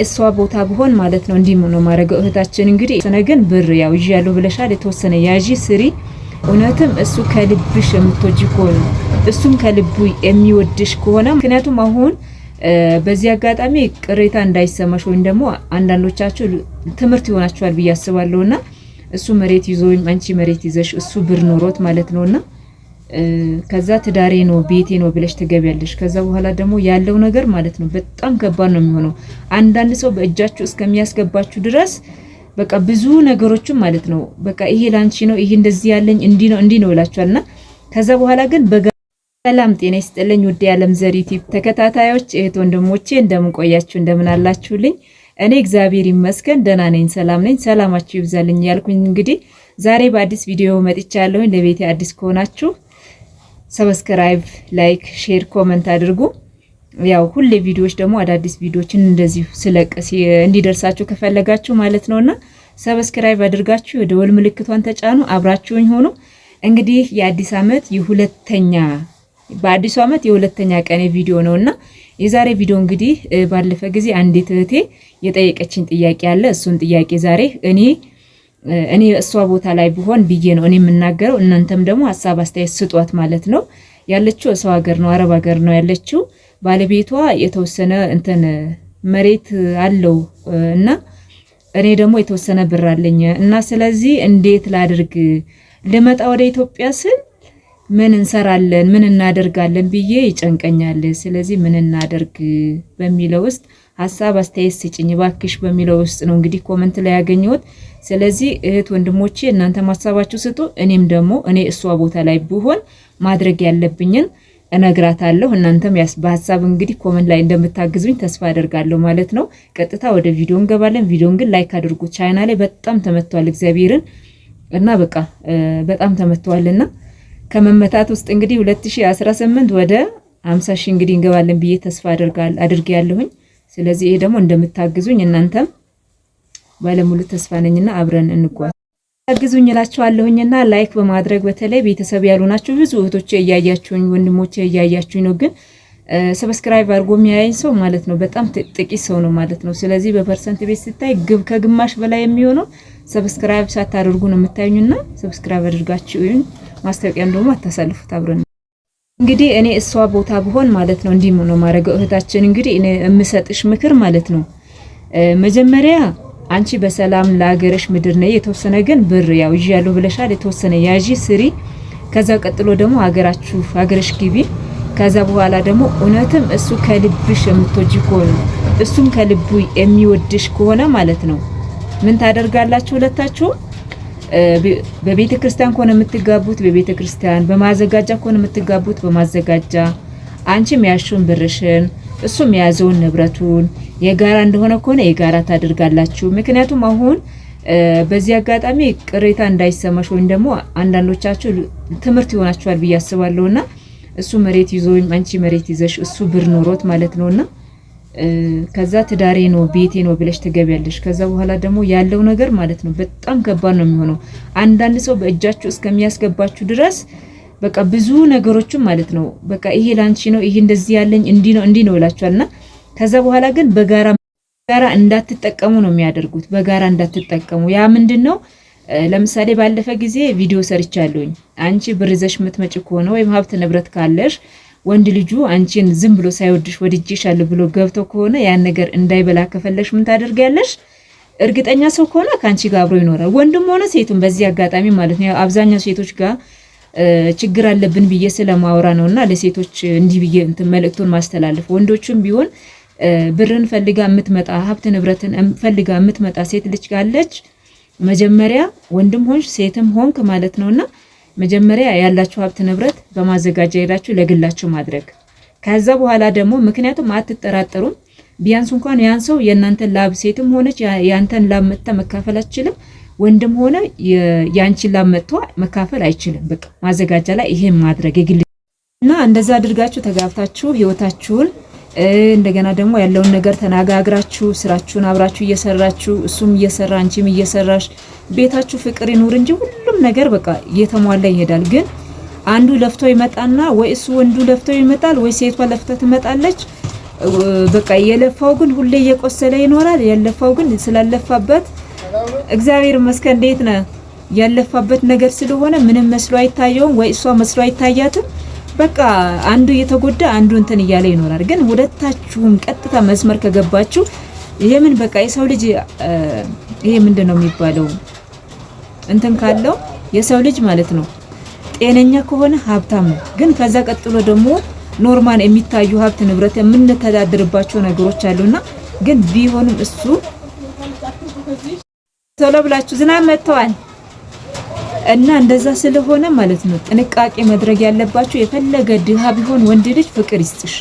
እሷ ቦታ ብሆን ማለት ነው እንዲህ ነው ማረገው። እህታችን እንግዲህ ሰነገን ብር ያው ይያለው ብለሻል። የተወሰነ ያዢ ስሪ። እውነትም እሱ ከልብሽ የምትወጂ ከሆነ እሱም ከልቡ የሚወድሽ ከሆነ ምክንያቱም አሁን በዚህ አጋጣሚ ቅሬታ እንዳይሰማሽ ወይም ደግሞ አንዳንዶቻችሁ ትምህርት ይሆናችኋል ብዬ አስባለሁና እሱ መሬት ይዞኝ አንቺ መሬት ይዘሽ እሱ ብር ኖሮት ማለት ነውና ከዛ ትዳሬ ነው ቤቴ ነው ብለሽ ትገቢያለሽ። ከዛ በኋላ ደግሞ ያለው ነገር ማለት ነው በጣም ከባድ ነው የሚሆነው። አንዳንድ ሰው በእጃችሁ እስከሚያስገባችሁ ድረስ በቃ ብዙ ነገሮችን ማለት ነው በቃ ይሄ ላንቺ ነው ይሄ እንደዚህ ያለኝ እንዲህ ነው ይላችኋልና ከዛ በኋላ ግን ሰላም ጤና ይስጥልኝ ውድ የዓለም ዘር ዩቲዩብ ተከታታዮች እህት ወንድሞቼ እንደምን ቆያችሁ እንደምን አላችሁልኝ? እኔ እግዚአብሔር ይመስገን ደህና ነኝ፣ ሰላም ነኝ። ሰላማችሁ ይብዛልኝ ያልኩኝ እንግዲህ ዛሬ በአዲስ ቪዲዮ መጥቻለሁ። ለቤቴ አዲስ ከሆናችሁ ሰብስክራይብ፣ ላይክ፣ ሼር፣ ኮሜንት አድርጉ። ያው ሁሌ ቪዲዮዎች ደግሞ አዳዲስ ቪዲዮችን እንደዚሁ ስለቀስ እንዲደርሳችሁ ከፈለጋችሁ ማለት ነውና ሰብስክራይብ አድርጋችሁ የደወል ምልክቷን ተጫኑ፣ አብራችሁኝ ሆኑ። እንግዲህ የአዲስ ዓመት በአዲሱ ዓመት የሁለተኛ ቀን ቪዲዮ ነውና የዛሬ ቪዲዮ እንግዲህ ባለፈ ጊዜ አንዲት እህቴ የጠየቀችኝ ጥያቄ አለ። እሱን ጥያቄ ዛሬ እኔ እሷ ቦታ ላይ ብሆን ብዬ ነው እኔ የምናገረው። እናንተም ደግሞ ሐሳብ አስተያየት ስጧት ማለት ነው። ያለችው ሰው ሀገር ነው፣ አረብ ሀገር ነው ያለችው። ባለቤቷ የተወሰነ መሬት አለው እና እኔ ደግሞ የተወሰነ ብር አለኝ እና ስለዚህ እንዴት ላድርግ ልመጣ ወደ ኢትዮጵያ ስል ምን እንሰራለን ምን እናደርጋለን ብዬ ይጨንቀኛል። ስለዚህ ምን እናደርግ በሚለው ውስጥ ሐሳብ አስተያየት ስጭኝ ባክሽ በሚለው ውስጥ ነው እንግዲህ ኮሜንት ላይ ያገኘሁት። ስለዚህ እህት ወንድሞቼ እናንተ ሐሳባችሁ ስጡ። እኔም ደግሞ እኔ እሷ ቦታ ላይ ብሆን ማድረግ ያለብኝን እነግራታለሁ። እናንተም በሐሳብ እንግዲህ ኮሜንት ላይ እንደምታግዙኝ ተስፋ አደርጋለሁ ማለት ነው። ቀጥታ ወደ ቪዲዮ እንገባለን። ቪዲዮን ግን ላይክ አድርጉ። ቻናሌ በጣም ተመቷል እግዚአብሔርን እና በቃ በጣም ተመቷልና ከመመታት ውስጥ እንግዲህ 2018 ወደ 50 ሺህ እንግዲህ እንገባለን ብዬ ተስፋ አድርጌያለሁኝ። ስለዚህ ይሄ ደግሞ እንደምታግዙኝ እናንተም ባለሙሉ ተስፋ ነኝና አብረን እንጓዝ። ታግዙኝ እላችኋለሁኝና ላይክ በማድረግ በተለይ ቤተሰብ ያሉናችሁ ብዙ እህቶቼ እያያችሁኝ ወንድሞቼ እያያችሁኝ ነው፣ ግን ሰብስክራይብ አድርጎ የሚያየኝ ሰው ማለት ነው በጣም ጥቂት ሰው ነው ማለት ነው። ስለዚህ በፐርሰንት ቤት ሲታይ ከግማሽ በላይ የሚሆነው ሰብስክራይብ ሳታደርጉ ነው የምታዩኝና ሰብስክራይብ አድርጋችሁኝ ማስታወቂያም ደግሞ አታሳልፉት። አብረን እንግዲህ እኔ እሷ ቦታ ብሆን ማለት ነው እንዲህ ነው ማረገው። እህታችን እንግዲህ እኔ የምሰጥሽ ምክር ማለት ነው መጀመሪያ አንቺ በሰላም ለሀገርሽ ምድር ነይ፣ የተወሰነ ግን ብር ያው ይያለው ብለሻል። የተወሰነ ያዢ ስሪ። ከዛ ቀጥሎ ደግሞ ሀገርሽ ግቢ። ከዛ በኋላ ደግሞ እውነትም እሱ ከልብሽ የምትወጂ ከሆነ እሱም ከልቡ የሚወድሽ ከሆነ ማለት ነው ምን ታደርጋላችሁ? ሁለታችሁ በቤተ ክርስቲያን ከሆነ የምትጋቡት በቤተ ክርስቲያን፣ በማዘጋጃ ከሆነ የምትጋቡት በማዘጋጃ፣ አንቺም ያሽውን ብርሽን እሱም የያዘውን ንብረቱን የጋራ እንደሆነ ከሆነ የጋራ ታደርጋላችሁ። ምክንያቱም አሁን በዚህ አጋጣሚ ቅሬታ እንዳይሰማሽ ወይም ደግሞ አንዳንዶቻችሁ ትምህርት ይሆናችኋል ብዬ አስባለሁና እሱ መሬት ይዞኝ አንቺ መሬት ይዘሽ እሱ ብር ኖሮት ማለት ነውና ከዛ ትዳሬ ነው ቤቴ ነው ብለሽ ትገቢያለሽ። ከዛ በኋላ ደግሞ ያለው ነገር ማለት ነው በጣም ከባድ ነው የሚሆነው። አንዳንድ ሰው በእጃችሁ እስከሚያስገባችሁ ድረስ በቃ ብዙ ነገሮችን ማለት ነው በቃ ይሄ ላንቺ ነው ይሄ እንደዚህ ያለኝ እንዲህ ነው ይላችኋልና ከዛ በኋላ ግን በጋራ እንዳትጠቀሙ ነው የሚያደርጉት። በጋራ እንዳትጠቀሙ ያ ምንድነው? ለምሳሌ ባለፈ ጊዜ ቪዲዮ ሰርቻለሁኝ። አንቺ ብር ይዘሽ የምትመጪ ከሆነ ወይም ሀብት ንብረት ካለሽ ወንድ ልጁ አንቺን ዝም ብሎ ሳይወድሽ ወድጄሻለሁ ብሎ ገብቶ ከሆነ ያን ነገር እንዳይበላ ከፈለሽ ምን ታደርጊያለሽ? እርግጠኛ ሰው ከሆነ ካንቺ ጋር አብሮ ይኖራል፣ ወንድም ሆነ ሴቱም። በዚህ አጋጣሚ ማለት ነው አብዛኛው ሴቶች ጋር ችግር አለብን ብዬ ስለማወራ ነውና ለሴቶች እንዲህ ብዬ መልእክቱን ማስተላለፍ። ወንዶችም ቢሆን ብርን ፈልጋ የምትመጣ ሀብት ንብረትን ፈልጋ የምትመጣ ሴት ልጅ ካለች መጀመሪያ ወንድም ሆንሽ ሴትም ሆንክ ማለት ነውና መጀመሪያ ያላችሁ ሀብት ንብረት በማዘጋጃ ሄዳችሁ ለግላችሁ ማድረግ። ከዛ በኋላ ደግሞ ምክንያቱም አትጠራጠሩም፣ ቢያንስ እንኳን ያን ሰው የእናንተን ላብ ሴትም ሆነች ያንተን ላብ መጥታ መካፈል አትችልም፣ ወንድም ሆነ ያንቺን ላብ መጥቶ መካፈል አይችልም። በቃ ማዘጋጃ ላይ ይሄን ማድረግ የግል እና እንደዛ አድርጋችሁ ተጋብታችሁ ህይወታችሁን እንደገና ደግሞ ያለውን ነገር ተናጋግራችሁ ስራችሁን አብራችሁ እየሰራችሁ እሱም እየሰራ አንቺም እየሰራሽ ቤታችሁ ፍቅር ይኑር እንጂ ሁሉም ነገር በቃ እየተሟላ ይሄዳል። ግን አንዱ ለፍቶ ይመጣና ወይ እሱ ወንዱ ለፍቶ ይመጣል ወይ ሴቷ ለፍታ ትመጣለች። በቃ የለፋው ግን ሁሌ እየቆሰለ ይኖራል። ያለፋው ግን ስላለፋበት እግዚአብሔር ይመስገን እንዴት ነው ያለፋበት ነገር ስለሆነ ምንም መስሎ አይታየውም፣ ወይ እሷ መስሎ አይታያትም። በቃ አንዱ እየተጎዳ አንዱ እንትን እያለ ይኖራል። ግን ሁለታችሁም ቀጥታ መስመር ከገባችሁ የምን በቃ የሰው ልጅ ይሄ ምንድነው የሚባለው እንትን ካለው የሰው ልጅ ማለት ነው ጤነኛ ከሆነ ሀብታም ነው። ግን ከዛ ቀጥሎ ደግሞ ኖርማል የሚታዩ ሀብት ንብረት የምንተዳድርባቸው ነገሮች አሉና ግን ቢሆንም እሱ ቶሎ ብላችሁ ዝናብ መጥተዋል እና እንደዛ ስለሆነ ማለት ነው ጥንቃቄ ማድረግ ያለባችሁ። የፈለገ ድሃ ቢሆን ወንድ ልጅ ፍቅር ይስጥሽ፣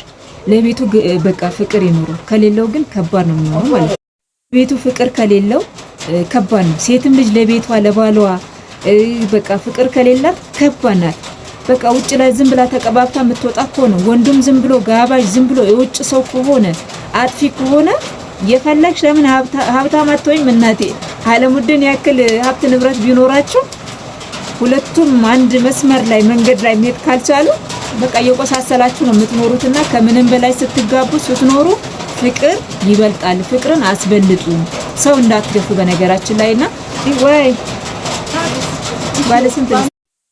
ለቤቱ በቃ ፍቅር ይኖረው። ከሌለው ግን ከባድ ነው የሚሆነው ማለት ነው። ቤቱ ፍቅር ከሌለው ከባድ ነው። ሴትም ልጅ ለቤቷ ለባሏ በቃ ፍቅር ከሌላት ከባድ ናት። በቃ ውጭ ላይ ዝም ብላ ተቀባብታ የምትወጣ ከሆነ ወንዱም ዝም ብሎ ጋባዥ ዝም ብሎ የውጭ ሰው ከሆነ አጥፊ ከሆነ የፈለግሽ ለምን ሀብታም አትሆኝም? እናቴ አለሙድን ያክል ሀብት ንብረት ቢኖራችሁ ሁለቱም አንድ መስመር ላይ መንገድ ላይ መሄድ ካልቻሉ በቃ እየቆሳሰላችሁ ነው የምትኖሩትና ከምንም በላይ ስትጋቡ ስትኖሩ ፍቅር ይበልጣል። ፍቅርን አስበልጡ። ሰው እንዳትገፉ በነገራችን ላይና ወይ ባለስንት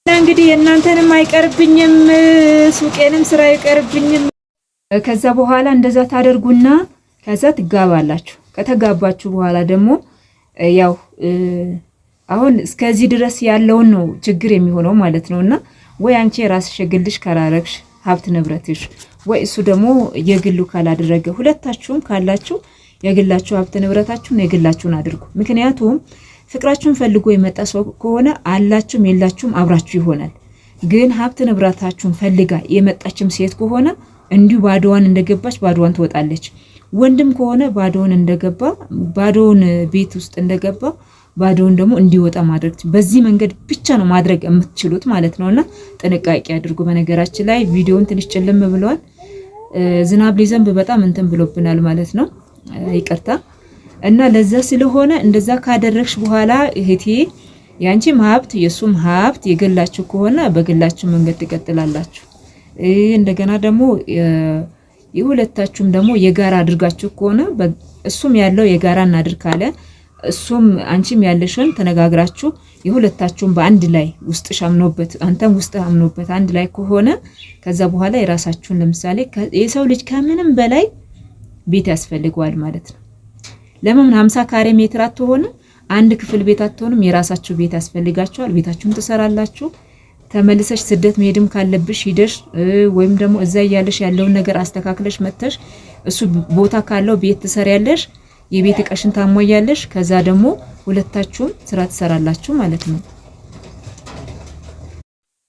እንግዲህ እናንተንም አይቀርብኝም ሱቄንም ስራ አይቀርብኝም። ከዛ በኋላ እንደዛ ታደርጉና ከዛ ትጋባላችሁ። ከተጋባችሁ በኋላ ደግሞ ያው አሁን እስከዚህ ድረስ ያለውን ነው ችግር የሚሆነው ማለት ነውና ወይ አንቺ የራስሽ የግልሽ ካላረግሽ ሀብት ንብረትሽ ወይ እሱ ደግሞ የግሉ ካላደረገ ሁለታችሁም ካላችሁ የግላችሁ ሀብት ንብረታችሁን የግላችሁን አድርጉ። ምክንያቱም ፍቅራችሁን ፈልጎ የመጣ ሰው ከሆነ አላችሁም የላችሁም አብራችሁ ይሆናል። ግን ሀብት ንብረታችሁን ፈልጋ የመጣችም ሴት ከሆነ እንዲሁ ባዶዋን እንደገባች ባዶዋን ትወጣለች። ወንድም ከሆነ ባዶውን እንደገባ ባዶውን ቤት ውስጥ እንደገባ ባዶውን ደግሞ እንዲወጣ ማድረግ በዚህ መንገድ ብቻ ነው ማድረግ የምትችሉት ማለት ነውና ጥንቃቄ አድርጉ። በነገራችን ላይ ቪዲዮውን ትንሽ ጨለም ብለዋል። ዝናብ ሊዘንብ በጣም እንትን ብሎብናል ማለት ነው። ይቅርታ እና ለዛ ስለሆነ እንደዛ ካደረግሽ በኋላ እህቴ ያንቺም ሀብት የሱም ሀብት የግላችሁ ከሆነ በግላችሁ መንገድ ትቀጥላላችሁ። እንደገና ደግሞ የሁለታችሁም ደግሞ የጋራ አድርጋችሁ ከሆነ እሱም ያለው የጋራ እናድርግ ካለ እሱም አንቺም ያለሽን ተነጋግራችሁ የሁለታችሁም በአንድ ላይ ውስጥሽ አምኖበት አንተም ውስጥ አምኖበት አንድ ላይ ከሆነ ከዛ በኋላ የራሳችሁን ለምሳሌ የሰው ልጅ ከምንም በላይ ቤት ያስፈልገዋል ማለት ነው። ለምን 50 ካሬ ሜትር አትሆንም? አንድ ክፍል ቤት አትሆንም? የራሳችሁ ቤት ያስፈልጋችኋል። ቤታችሁን ትሰራላችሁ። ተመልሰሽ ስደት መሄድም ካለብሽ ሂደሽ ወይም ደግሞ እዛ ያለሽ ያለውን ነገር አስተካክለሽ መተሽ እሱ ቦታ ካለው ቤት ትሰሪያለሽ። የቤት እቃሽን ታሟያለሽ። ከዛ ደግሞ ሁለታችሁም ስራ ትሰራላችሁ ማለት ነው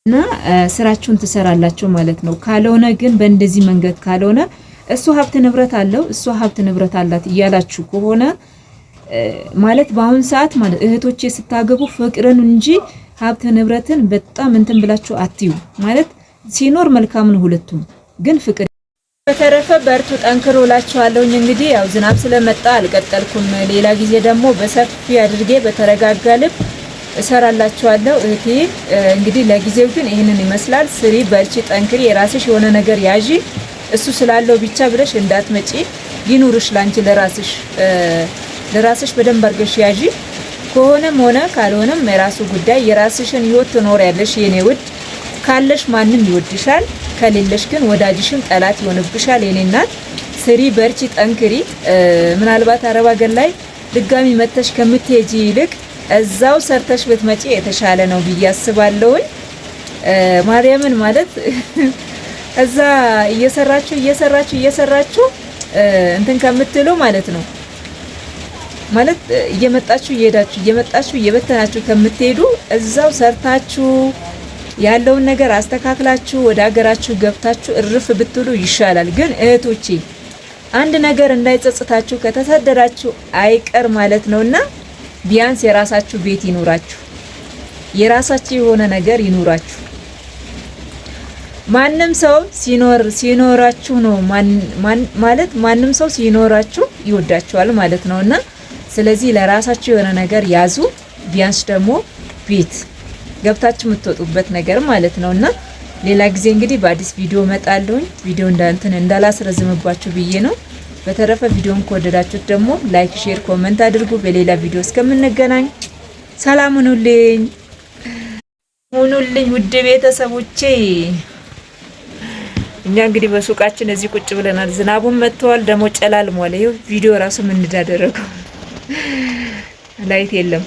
እና ስራችሁን ትሰራላችሁ ማለት ነው። ካልሆነ ግን በእንደዚህ መንገድ ካልሆነ እሱ ሀብት ንብረት አለው እሱ ሀብት ንብረት አላት እያላችሁ ከሆነ ማለት በአሁን ሰዓት ማለት እህቶቼ ስታገቡ ፍቅርን እንጂ ሀብት ንብረትን በጣም እንትን ብላችሁ አትዩ። ማለት ሲኖር መልካም ነው ሁለቱም፣ ግን ፍቅር በተረፈ በርቱ ጠንክሩ እላችኋለሁኝ። እንግዲህ ያው ዝናብ ስለመጣ አልቀጠልኩም። ሌላ ጊዜ ደግሞ በሰፊ አድርጌ በተረጋጋ ልብ እሰራላችኋለሁ እህቴ። እንግዲህ ለጊዜው ግን ይሄንን ይመስላል። ስሪ፣ በርቺ፣ ጠንክሪ። የራስሽ የሆነ ነገር ያዢ። እሱ ስላለው ብቻ ብለሽ እንዳትመጪ። ይኑርሽ ላንቺ ለራስሽ በደንብ አድርገሽ ያዢ። ከሆነም ሆነ ካልሆነም የራሱ ጉዳይ። የራስሽን ህይወት ትኖሪያለሽ የኔ ውድ። ካለሽ ማንም ይወድሻል፣ ከሌለሽ ግን ወዳጅሽም ጠላት ይሆንብሻል የኔ እናት። ስሪ፣ በርቺ፣ ጠንክሪ። ምናልባት አረብ ሀገር ላይ ድጋሚ መተሽ ከምትሄጂ ይልቅ እዛው ሰርተሽ ብትመጪ የተሻለ ነው ብዬ አስባለሁኝ። ማርያምን ማለት እዛ እየሰራችሁ እንትን ከምትሉ ማለት ነው ማለት እየመጣችሁ እየበተናችሁ ከምትሄዱ እዛው ሰርታችሁ ያለውን ነገር አስተካክላችሁ ወደ ሀገራችሁ ገብታችሁ እርፍ ብትሉ ይሻላል። ግን እህቶቼ አንድ ነገር እንዳይጸጽታችሁ ከተሰደዳችሁ አይቀር ማለት ነውና ቢያንስ የራሳችሁ ቤት ይኑራችሁ፣ የራሳችሁ የሆነ ነገር ይኑራችሁ። ማንም ሰው ሲኖራችሁ ነው ማለት ማንም ሰው ሲኖራችሁ ይወዳችኋል ማለት ነውና ስለዚህ ለራሳችሁ የሆነ ነገር ያዙ። ቢያንስ ደግሞ ቤት ገብታችሁ የምትወጡበት ነገር ማለት ነውና ሌላ ጊዜ እንግዲህ በአዲስ ቪዲዮ እመጣለሁ። ቪዲዮ እንዳላስረዝምባችሁ ብዬ ነው። በተረፈ ቪዲዮን ከወደዳችሁት ደግሞ ላይክ፣ ሼር፣ ኮሜንት አድርጉ። በሌላ ቪዲዮ እስከምንገናኝ ሰላም ሁኑልኝ ውድ ቤተሰቦቼ። እኛ እንግዲህ በሱቃችን እዚህ ቁጭ ብለናል። ዝናቡን መጥቷል፣ ደግሞ ጨላልሟል። ይሄው ቪዲዮ ራሱ ምን እንዳደረገው ላይት የለም።